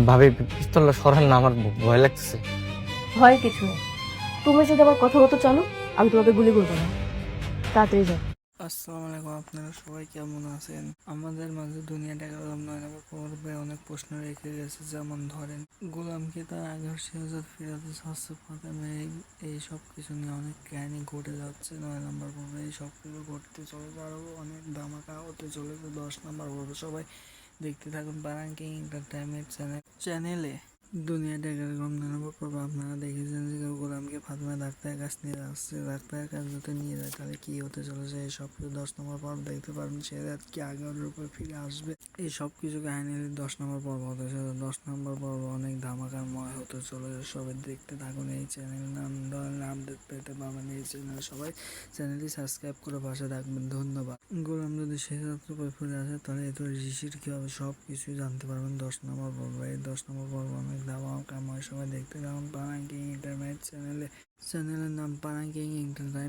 ভাবি পিস্তলটা সরান না, আমার ভয় লাগতেছে। ভয় কিছু নেই, তুমি যদি আমার কথা মতো চলো আমি তোমাকে গুলি করবো না। তাড়াতাড়ি যাও। আসসালামু আলাইকুম, আপনারা সবাই কেমন আছেন? আমাদের মাঝে দুনিয়াটা গোলাম নয় নম্বর পর্বে অনেক প্রশ্ন রেখে গেছে, যেমন ধরেন গোলামকে তার আগের শেহজাদ ফিরাতে চাচ্ছে ফাতেমা, এই সব কিছু নিয়ে অনেক কাহিনী ঘটে যাচ্ছে 9 নম্বর পর্বে। এই সব কিছু ঘটতে চলেছে, আরও অনেক ধামাকা হতে চলেছে 10 নম্বর পর্বে। সবাই দেখতে থাকুন পারান কিং এন্টারটেইনমেন্ট চ্যানেলে। দুনিয়াটা এরকম 9 নম্বর পর্ব আপনারা দেখেছেন যে গোলামকে ফাতেমা ডাক্তারের কাছে নিয়ে যাচ্ছে। ডাক্তারের কাছে যদি নিয়ে যায় তাহলে কি হতে চলেছে এই সব কিছু 10 নম্বর পর্ব দেখতে পারবেন। শেহজাদ কি আগের রূপে ফিরে আসবে, এই সব কিছু কাহিনী 10 নম্বর পর্ব হতে চলেছে। 10 নম্বর পর্ব অনেক ধামাকাময় হতে চলেছে, সবাই দেখতে থাকুন। এই চ্যানেল নাম ধরনের আপডেট পেতে পারবেন এই চ্যানেল। সবাই চ্যানেলটি সাবস্ক্রাইব করে পাশে থাকবেন, ধন্যবাদ। গোলাম যদি শেহজাদ রূপে ফিরে আসে তাহলে এত ঋষির কি হবে সব কিছুই জানতে পারবেন 10 নম্বর পর্ব। এই 10 নম্বর পর্ব অনেক ধামাকাময়, সবাই দেখতে থাকুন পারান কিং এন্টারটেইনমেন্ট চ্যানেলে। চ্যানেলের নাম পারান কিং এন্টারটেইনমেন্ট।